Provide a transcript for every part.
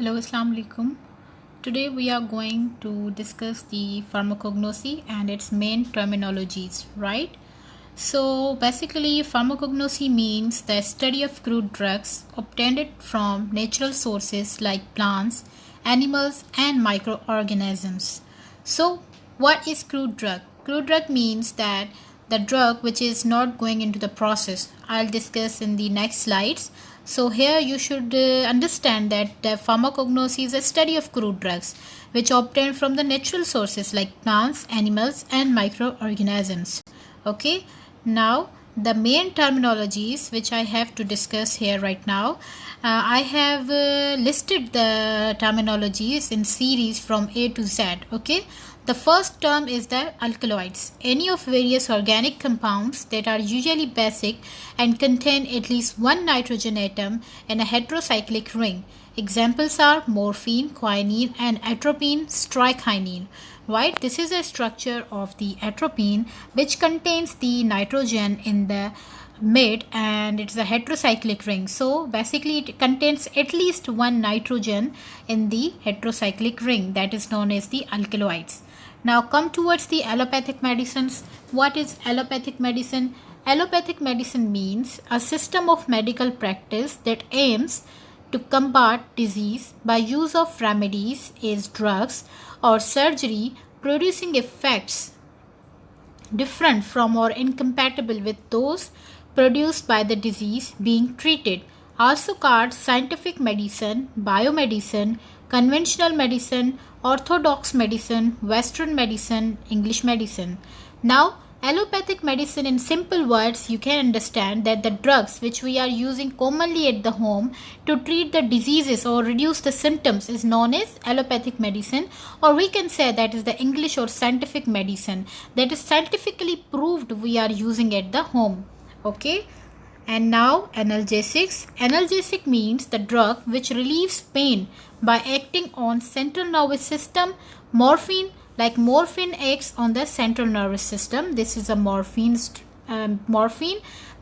Hello, Assalamu alaikum. Today we are going to discuss the pharmacognosy and its main terminologies, right? So basically, pharmacognosy means the study of crude drugs obtained from natural sources like plants, animals, and microorganisms. So, what is crude drug? Crude drug means that the drug which is not going into the process. I'll discuss in the next slides. So here you should understand that the pharmacognosy is a study of crude drugs which are obtained from the natural sources like plants, animals, and microorganisms. Okay, now the main terminologies which I have to discuss here right now. I have listed the terminologies in series from A to Z. Okay, the first term is the alkaloids, any of various organic compounds that are usually basic and contain at least one nitrogen atom in a heterocyclic ring. Examples are morphine, quinine, and atropine, strychnine. Right, this is a structure of the atropine which contains the nitrogen in the mid and it's a heterocyclic ring. So basically it contains at least one nitrogen in the heterocyclic ring, that is known as the alkaloids. Now come towards the allopathic medicines. What is allopathic medicine? Allopathic medicine means a system of medical practice that aims to combat disease by use of remedies as drugs or surgery producing effects different from or incompatible with those produced by the disease being treated. Also called scientific medicine, biomedicine, conventional medicine, orthodox medicine, western medicine, English medicine. Now allopathic medicine, in simple words, you can understand that the drugs which we are using commonly at the home to treat the diseases or reduce the symptoms is known as allopathic medicine, or we can say that is the English or scientific medicine that is scientifically proved we are using at the home. Okay. And now analgesics. Analgesic means the drug which relieves pain by acting on central nervous system. Morphine, like morphine acts on the central nervous system. This is a morphine.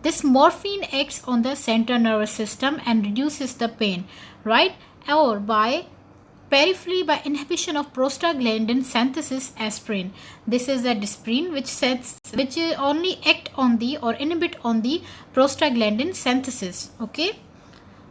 This morphine acts on the central nervous system and reduces the pain, right? Or by periphery by inhibition of prostaglandin synthesis aspirin. This is a disprin which only act on the or inhibit on the prostaglandin synthesis. Okay.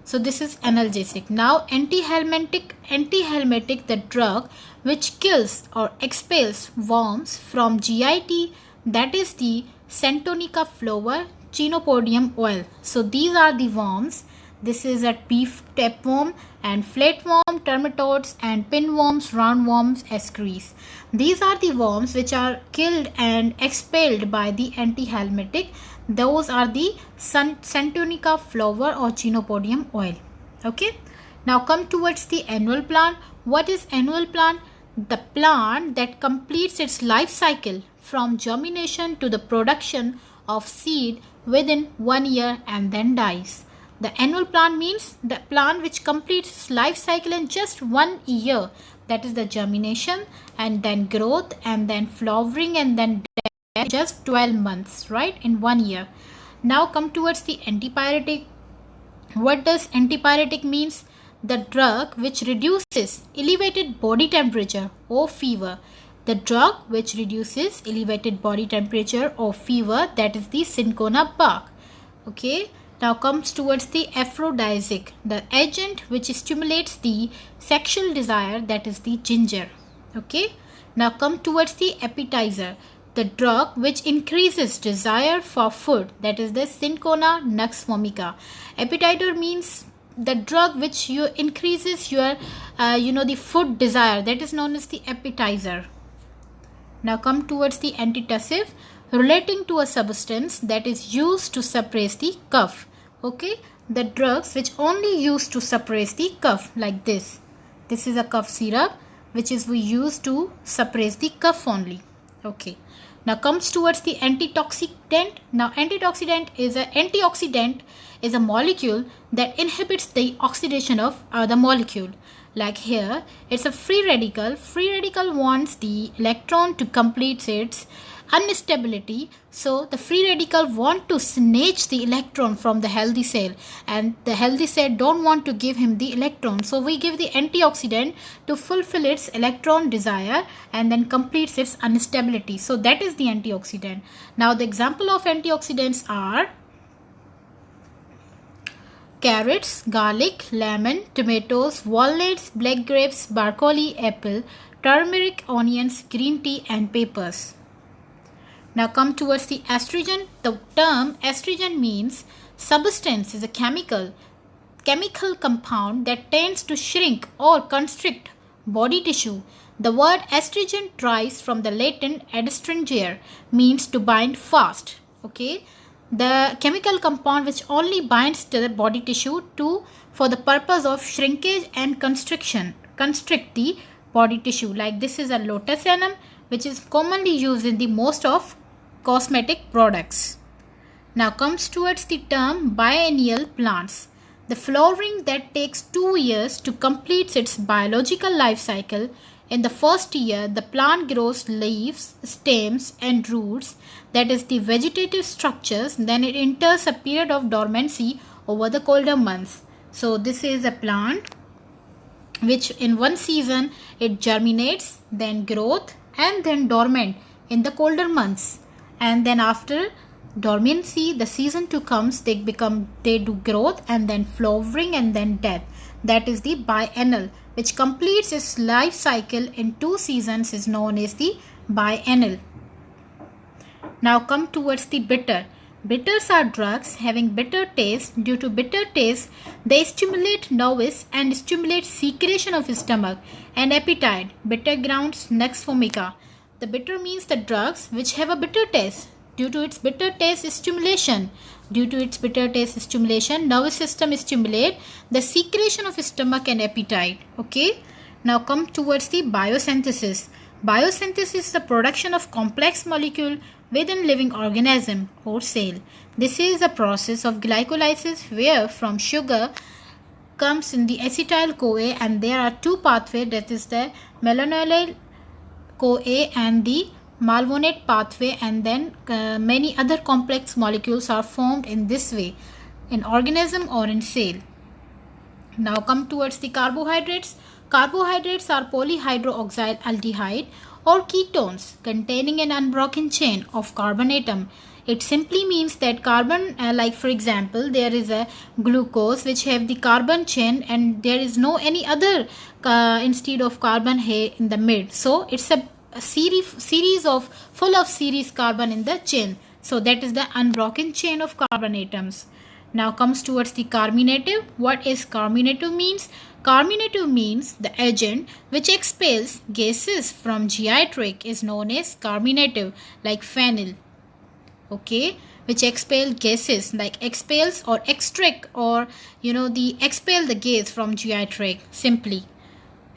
So this is analgesic. Now antihelmintic, the drug which kills or expels worms from GIT, that is the Centonica flora, Chenopodium oil. So these are the worms. This is a beef tapeworm and flatworm, termitodes, and pinworms, roundworms, ascaris. These are the worms which are killed and expelled by the antihelmintic. Those are the Centonica flora or Chenopodium oil. Okay. Now come towards the annual plant. What is annual plant? The plant that completes its life cycle from germination to the production of seed within 1 year and then dies. The annual plant means the plant which completes its life cycle in just 1 year. That is the germination and then growth and then flowering and then death, just 12 months, right? In 1 year. Now come towards the antipyretic. What does antipyretic means? The drug which reduces elevated body temperature or fever. The drug which reduces elevated body temperature or fever, that is the cinchona bark. Okay. Now comes towards the aphrodisiac, the agent which stimulates the sexual desire, that is the ginger. Okay. Now come towards the appetizer, the drug which increases desire for food, that is the cinchona nux vomica. Appetizer means the drug which increases your the food desire, that is known as the appetizer. Now come towards the antitussive, relating to a substance that is used to suppress the cough. Okay, the drugs which only used to suppress the cough, like this. This is a cough syrup which is we use to suppress the cough only. Okay. Now comes towards the antioxidant. Now antioxidant is a molecule that inhibits the oxidation of the molecule. like here, it's a free radical. Free radical wants the electron to complete its instability. So the free radical want to snatch the electron from the healthy cell, and the healthy cell don't want to give him the electron. So we give the antioxidant to fulfill its electron desire and then completes its instability. So that is the antioxidant. Now the example of antioxidants are carrots, garlic, lemon, tomatoes, walnuts, black grapes, broccoli, apple, turmeric, onions, green tea and peppers. Now come towards the estrogen. The term estrogen means substance is a chemical compound that tends to shrink or constrict body tissue. The word estrogen derives from the Latin adstringere, means to bind fast. Okay, the chemical compound which only binds to the body tissue for the purpose of shrinkage and constrict the body tissue. Like this is a lotus enum, which is commonly used in the most of cosmetic products. Now comes towards the term biennial plants. The flowering that takes 2 years to complete its biological life cycle. In the first year, the plant grows leaves, stems and roots, that is the vegetative structures. Then it enters a period of dormancy over the colder months. So this is a plant which in one season it germinates, then growth and then dormant in the colder months. And then after dormancy, the season 2 comes, they do growth and then flowering and then death. That is the biennial, which completes its life cycle in 2 seasons, is known as the biennial. Now come towards the bitter. Bitters are drugs having bitter taste. Due to bitter taste, they stimulate nervous and stimulate secretion of stomach and appetite. Bitter grounds, nux vomica. The bitter means the drugs which have a bitter taste. Due to its bitter taste stimulation, nervous system stimulate the secretion of stomach and appetite. Okay. Now come towards the biosynthesis. Biosynthesis is the production of complex molecule within living organism or cell. This is a process of glycolysis where from sugar comes in the acetyl-CoA, and there are 2 pathways, that is the malonyl CoA and the malonate pathway, and then many other complex molecules are formed in this way in organism or in cell. Now come towards the carbohydrates. Carbohydrates are polyhydroxyl aldehyde or ketones containing an unbroken chain of carbon atom. It simply means that carbon, like for example, there is a glucose which have the carbon chain and there is no any other instead of carbon here in the mid. So it's a series of full of series carbon in the chain. So that is the unbroken chain of carbon atoms. Now comes towards the carminative. What is carminative means? Carminative means the agent which expels gases from GI tract is known as carminative, like phenyl. Okay, which expel gases, like expels or extract, or the expel the gas from GI tract simply.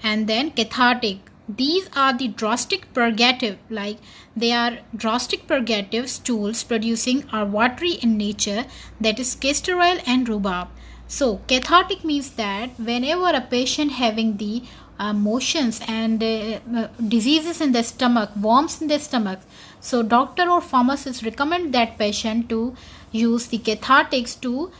And then cathartic. These are the drastic purgative, like they are drastic purgative stools producing are watery in nature, that is castor oil and rhubarb. So cathartic means that whenever a patient having the motions and diseases in the stomach, worms in the stomach, so doctor or pharmacist recommend that patient to use the cathartics to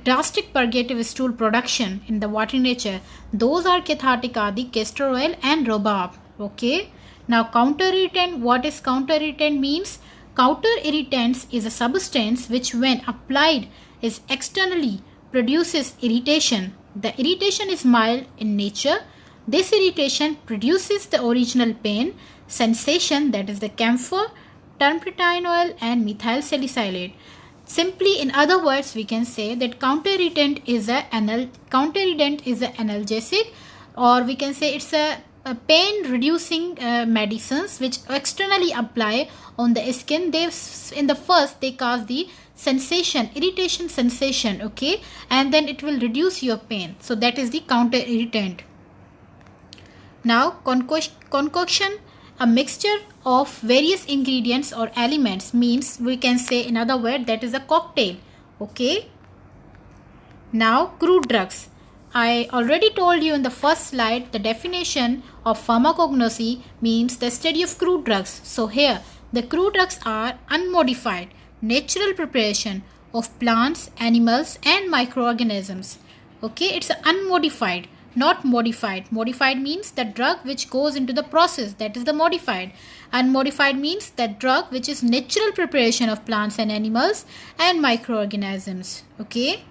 drastic purgative stool production in the watery nature. Those are cathartic are the castor oil and rhubarb. Okay. Now counter irritant. What is counter irritant means? Counter irritants is a substance which when applied is externally produces irritation. The irritation is mild in nature. This irritation produces the original pain sensation, that is the camphor, turpentine oil and methyl salicylate. Simply in other words, we can say that counter irritant is an analgesic, or we can say it's a pain reducing medicines which externally apply on the skin. In the first they cause the sensation, irritation sensation, okay, and then it will reduce your pain. So that is the counter irritant. Now concoction, a mixture of various ingredients or elements, means we can say in other words that is a cocktail. Okay. Now crude drugs. I already told you in the first slide the definition of pharmacognosy means the study of crude drugs. So here the crude drugs are unmodified, natural preparation of plants, animals and microorganisms. Okay, it's unmodified, not modified. Modified means the drug which goes into the process, that is the modified. Unmodified means that drug which is natural preparation of plants and animals and microorganisms. Okay.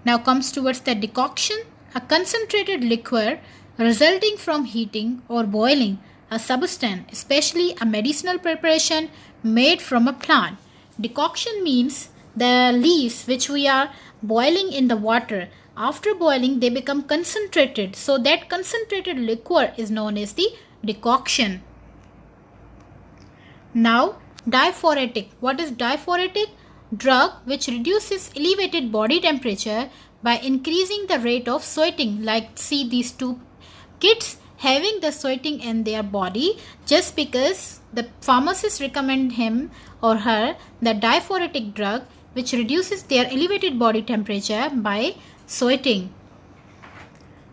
Now comes towards the decoction, a concentrated liquor resulting from heating or boiling a substance, especially a medicinal preparation made from a plant. Decoction means the leaves which we are boiling in the water. After boiling, they become concentrated. So that concentrated liquor is known as the decoction. Now, diphoretic. What is diphoretic? Drug which reduces elevated body temperature by increasing the rate of sweating. Like see these two kids having the sweating in their body just because the pharmacist recommend him or her the diphoretic drug which reduces their elevated body temperature by sweating.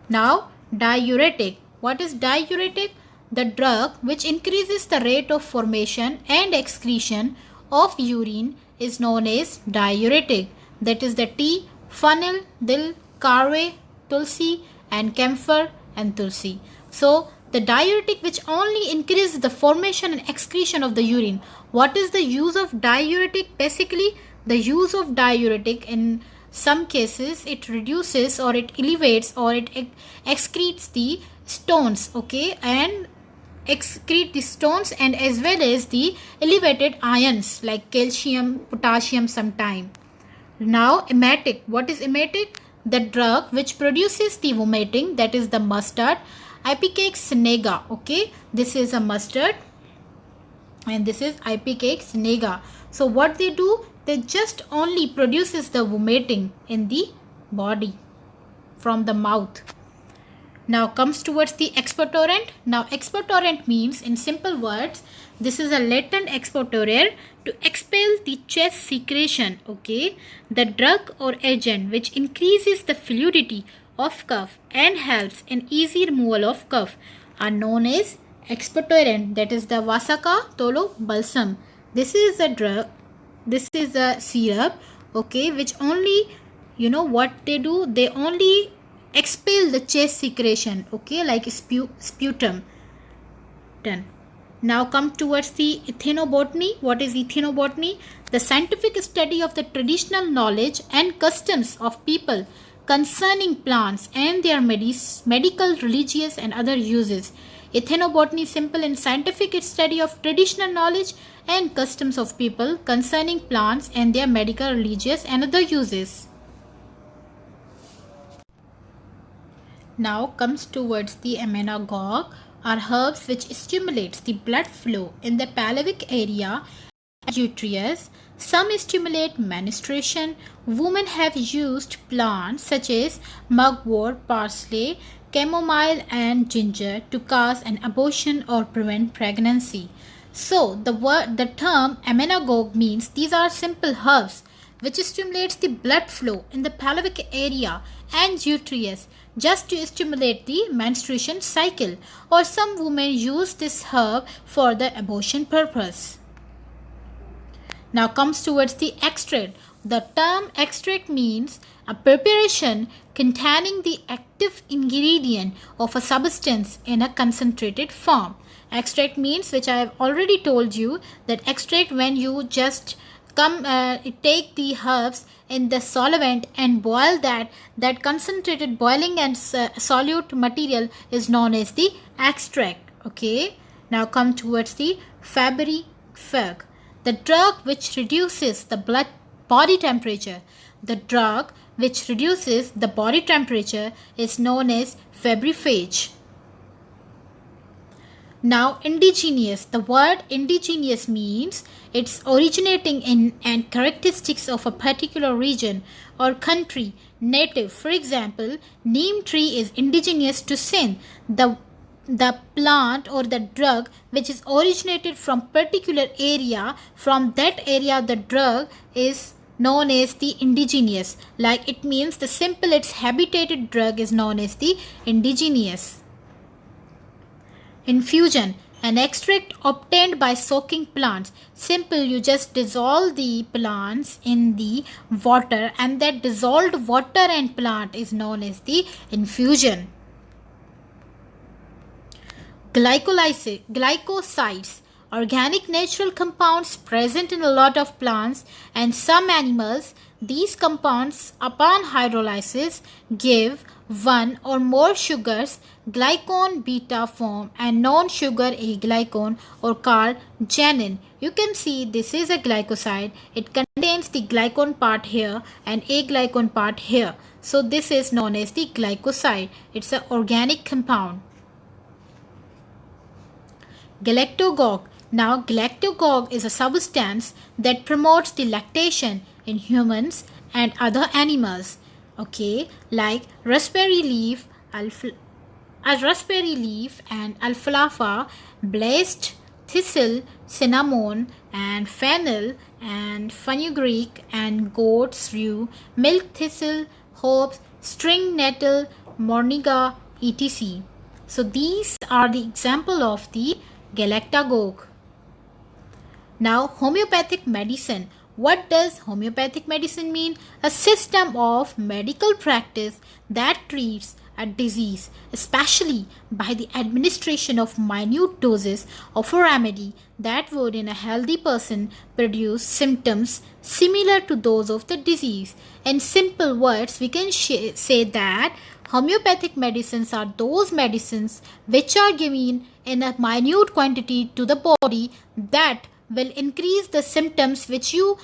Now diuretic. What is diuretic? The drug which increases the rate of formation and excretion of urine is known as diuretic. That is the tea, fennel, dill, carve, tulsi and camphor and tulsi. So the diuretic which only increases the formation and excretion of the urine. What is the use of diuretic? Basically the use of diuretic in some cases it reduces or it elevates or it excretes the stones, okay, and excrete the stones and as well as the elevated ions like calcium, potassium sometime. Now emetic. What is emetic? The drug which produces the vomiting, that is the mustard. Ipecac senega. Okay, this is a mustard and this is Ipecac senega. So what they do? They just only produces the vomiting in the body from the mouth. Now comes towards the expectorant. Now expectorant means in simple words, this is a latent expectorant to expel the chest secretion. Okay, the drug or agent which increases the fluidity of cough and helps in easy removal of cough are known as expectorant. That is the Vasaka Tolo balsam. This is a drug. This is a syrup. Okay, which only what they do? They only expel the chest secretion, okay, like sputum. Done. Now come towards the ethnobotany. What is ethnobotany? The scientific study of the traditional knowledge and customs of people concerning plants and their medical, religious and other uses. Ethnobotany is simple and scientific study of traditional knowledge and customs of people concerning plants and their medical, religious and other uses. Now comes towards the emmenagogue are herbs which stimulates the blood flow in the pelvic area and uterus. Some stimulate menstruation. Women have used plants such as mugwort, parsley, chamomile and ginger to cause an abortion or prevent pregnancy. So the term emmenagogue means these are simple herbs which stimulates the blood flow in the pelvic area and uterus just to stimulate the menstruation cycle, or some women use this herb for the abortion purpose. Now comes towards the extract. The term extract means a preparation containing the active ingredient of a substance in a concentrated form. Extract means, which I have already told you, that extract when you just take the herbs in the solvent and boil that concentrated boiling and solute material is known as the extract. Okay, now come towards the febrifuge, the drug which reduces the body temperature. The drug which reduces the body temperature is known as febrifuge. Now indigenous. The word indigenous means it's originating in and characteristics of a particular region or country, native. For example, neem tree is indigenous to Sindh. The plant or the drug which is originated from particular area, from that area the drug is known as the indigenous. Like it means the simple its habitated drug is known as the indigenous. Infusion, an extract obtained by soaking plants. Simple, you just dissolve the plants in the water, and that dissolved water and plant is known as the infusion. Glycosides, organic natural compounds present in a lot of plants and some animals. These compounds, upon hydrolysis, give one or more sugars, glycone beta form, and non-sugar aglycone, or called genen. You can see this is a glycoside. It contains the glycone part here and aglycone part here. So this is known as the glycoside. It's an organic compound. Galactagogue. Now, galactagogue is a substance that promotes the lactation in humans and other animals. Okay, like raspberry leaf, and alfalfa, blessed thistle, cinnamon, and fennel, and fenugreek, and goat's rue, milk thistle, hops, string nettle, moringa, etc. So these are the example of the galactagogue. Now, homeopathic medicine. What does homeopathic medicine mean? A system of medical practice that treats a disease, especially by the administration of minute doses of a remedy that would in a healthy person produce symptoms similar to those of the disease. In simple words, we can say that homeopathic medicines are those medicines which are given in a minute quantity to the body that will increase the symptoms which a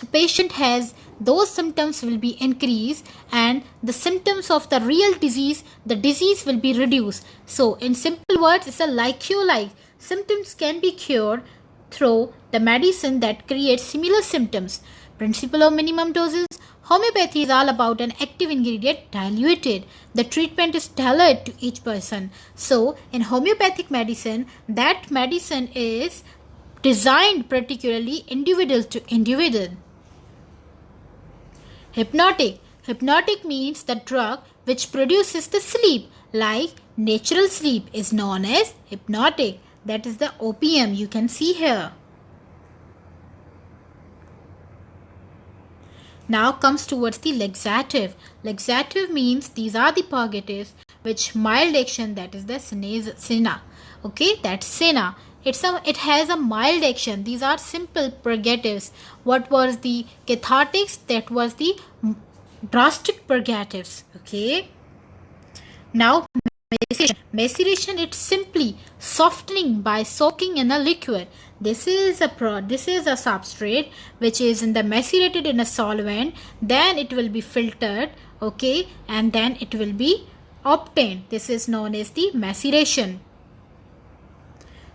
patient has. Those symptoms will be increased, and the symptoms of the real disease, the disease will be reduced. So in simple words, it's a like. Symptoms can be cured through the medicine that creates similar symptoms. Principle of minimum doses. Homeopathy is all about an active ingredient diluted. The treatment is tailored to each person. So in homeopathic medicine, that medicine is designed particularly individual to individual. Hypnotic. Hypnotic means the drug which produces the sleep, like natural sleep is known as hypnotic. That is the opium you can see here. Now comes towards the laxative. Laxative means these are the purgatives which mild action, that is the senna. Okay, that's senna. It has a mild action. These are simple purgatives. What was the cathartics? That was the drastic purgatives. Okay. Now maceration, it's simply softening by soaking in a liquid. This is a substrate which is macerated in a solvent. Then it will be filtered. Okay, and then it will be obtained. This is known as the maceration.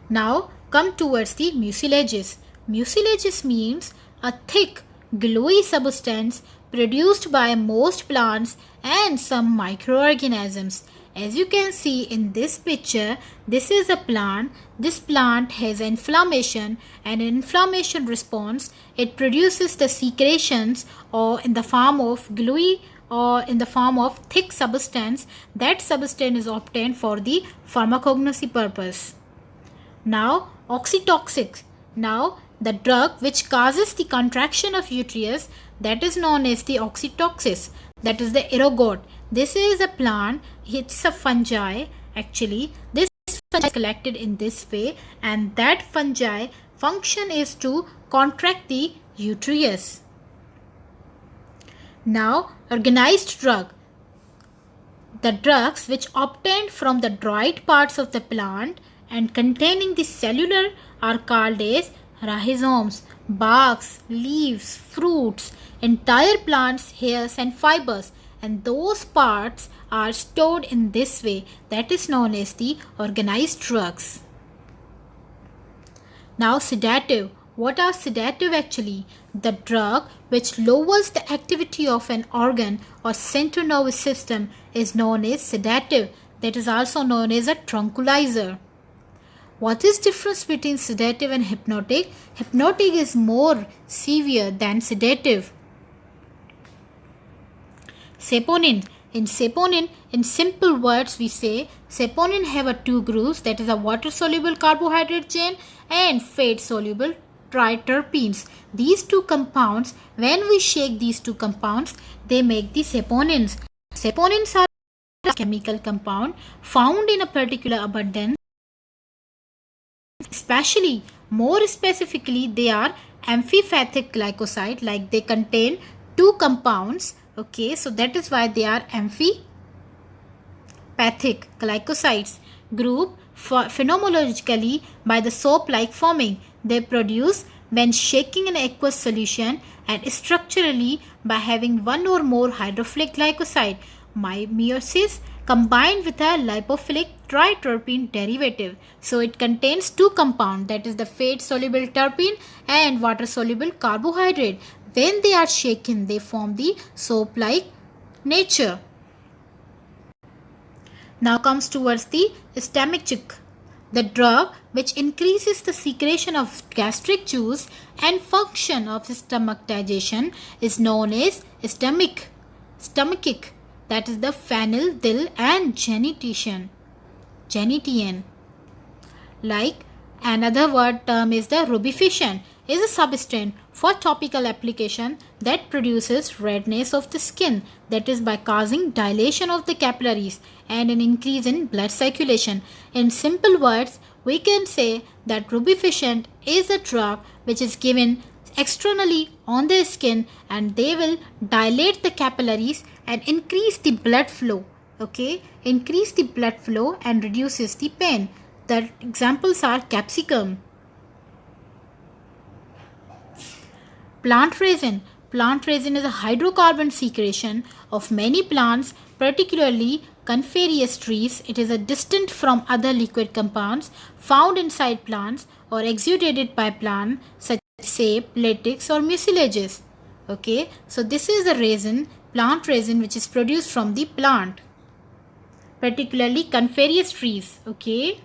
Now come towards the mucilages. Mucilages means a thick, gluey substance produced by most plants and some microorganisms. As you can see in this picture, this is a plant. This plant has inflammation, and in inflammation response, it produces the secretions or in the form of gluey or in the form of thick substance. That substance is obtained for the pharmacognosy purpose. Now, oxytoxics. Now, the drug which causes the contraction of uterus, that is known as the oxytoxis. That is the ergot. This is a plant. It's a fungi. Actually, this fungi is collected in this way, and that fungi function is to contract the uterus. Now, organized drug. The drugs which obtained from the dried parts of the plant and containing the cellular are called as rhizomes, barks, leaves, fruits, entire plants, hairs and fibers, and those parts are stored in this way. That is known as the organized drugs. Now sedative. What are sedative actually? The drug which lowers the activity of an organ or central nervous system is known as sedative. That is also known as a tranquilizer. What is difference between sedative and hypnotic? Hypnotic is more severe than sedative. Saponin. In saponin, in simple words, we say saponin have a two groups, that is a water-soluble carbohydrate chain and fat-soluble triterpenes. These two compounds, when we shake these two compounds, they make the saponins. Saponins are a chemical compound found in a particular abundance. Especially, more specifically, they are amphipathic glycoside, like they contain two compounds. Okay, so that is why they are amphipathic glycosides. Group phenomenologically by the soap-like forming they produce when shaking an aqueous solution, and structurally by having one or more hydrophilic glycoside meiosis combined with a lipophilic triterpene derivative. So it contains two compounds, that is the fat-soluble terpene and water-soluble carbohydrate. When they are shaken, they form the soap-like nature. Now comes towards the stomach, the drug which increases the secretion of gastric juice and function of stomach digestion is known as stomachic. That is the phenyl and gentian. Like another word term is the rubefacin, is a substance for topical application that produces redness of the skin, that is by causing dilation of the capillaries and an increase in blood circulation. In simple words, we can say that rubefacin is a drug which is given externally on the skin, and they will dilate the capillaries and increase the blood flow. Okay, increase the blood flow and reduces the pain. The examples are capsicum. Plant resin. Plant resin is a hydrocarbon secretion of many plants, particularly coniferous trees. It is a distinct from other liquid compounds found inside plants or exudated by plants such as sap, latex or mucilages. Okay, so this is the resin, plant resin, which is produced from the plant, particularly coniferous trees. Okay.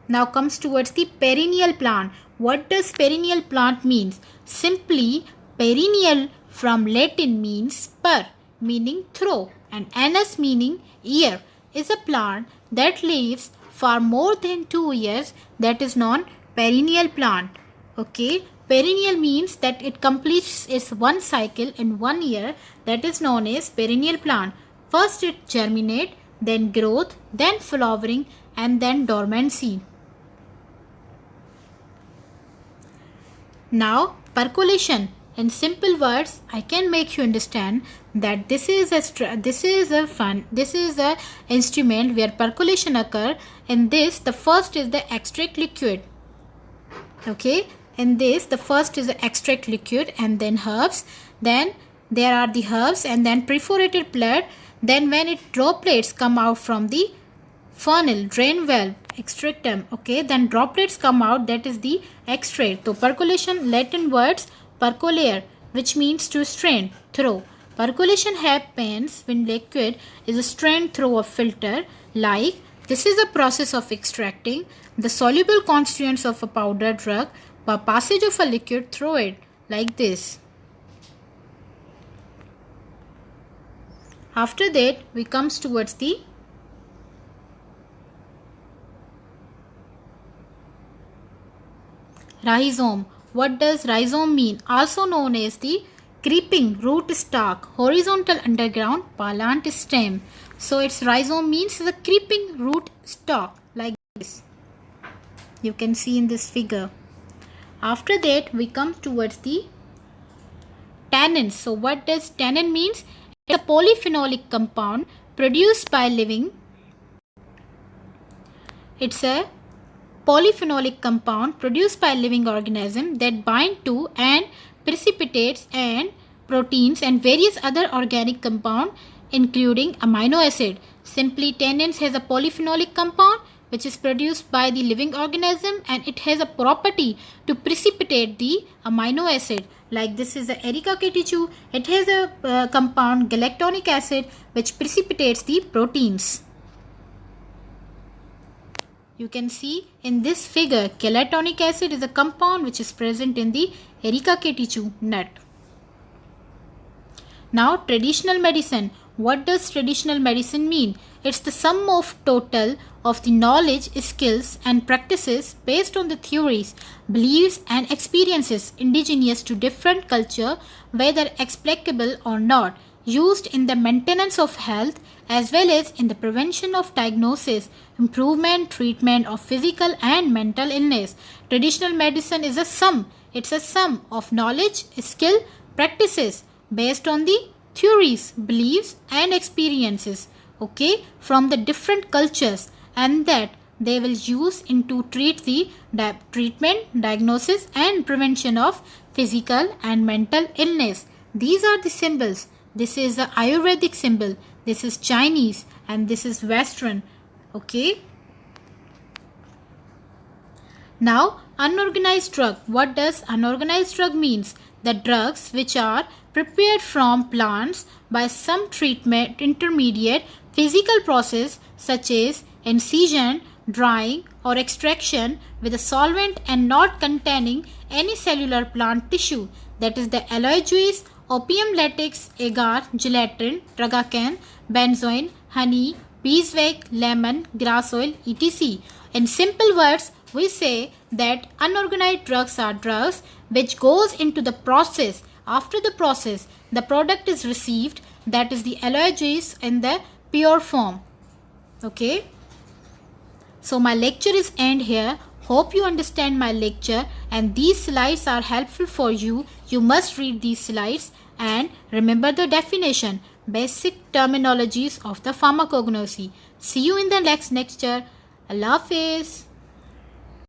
Now comes towards the perennial plant. What does perennial plant means? Simply, perennial from Latin means per, meaning through, and annus meaning year, is a plant that lives for more than 2 years, that is known perennial plant. Okay, perennial means that it completes its one cycle in 1 year, that is known as perennial plant. First it germinate, then growth, then flowering, and then dormancy. Now percolation. In simple words, I can make you understand that this is a instrument where percolation occur. In this, the first is the extract liquid. Okay, in this the first is the extract liquid, and then herbs. Then there are the herbs, and then perforated blood. Then when it droplets come out from the funnel, drain valve, extractum. Okay, then droplets come out, that is the extract. So percolation, Latin words percolare, which means to strain, through. Percolation happens when liquid is strained through a filter. Like this is a process of extracting the soluble constituents of a powder drug by passage of a liquid through it, like this. After that, we comes towards the rhizome. What does rhizome mean? Also known as the creeping root stalk, horizontal underground plant stem. So its rhizome means the creeping root stalk, like this. You can see in this figure. After that, we come towards the tannins. So what does tannin means? It's a polyphenolic compound produced by living. It's a polyphenolic compound produced by living organism that bind to and precipitates and proteins and various other organic compound, including amino acid. Simply, tannins has a polyphenolic compound which is produced by the living organism, and it has a property to precipitate the amino acid. Like this is the Erica catechu. It has a compound galactonic acid which precipitates the proteins. You can see in this figure, galactonic acid is a compound which is present in the Erica catechu nut. Now traditional medicine. What does traditional medicine mean? It's the sum of total of the knowledge, skills and practices based on the theories, beliefs and experiences indigenous to different culture, whether explicable or not, used in the maintenance of health as well as in the prevention of diagnosis, improvement, treatment of physical and mental illness. Traditional medicine is a sum. It's a sum of knowledge, skill, practices based on the theories, beliefs and experiences, okay, from the different cultures, and that they will use into treat the treatment, diagnosis and prevention of physical and mental illness. These are the symbols. This is the Ayurvedic symbol, this is Chinese and this is Western, okay. Now unorganized drug. What does unorganized drug means? The drugs which are prepared from plants by some treatment intermediate physical process such as incision, drying or extraction with a solvent and not containing any cellular plant tissue, that is the aloe juice, opium, latex, agar, gelatin, tragacan, benzoin, honey, beeswax, lemon, grass oil, etc. In simple words, we say that unorganized drugs are drugs which goes into the process. After the process, the product is received, that is the aloe juice in the pure form. Okay. So my lecture is end here. Hope you understand my lecture and these slides are helpful for you. You must read these slides and remember the definition, basic terminologies of the pharmacognosy. See you in the next lecture. Allah Hafiz.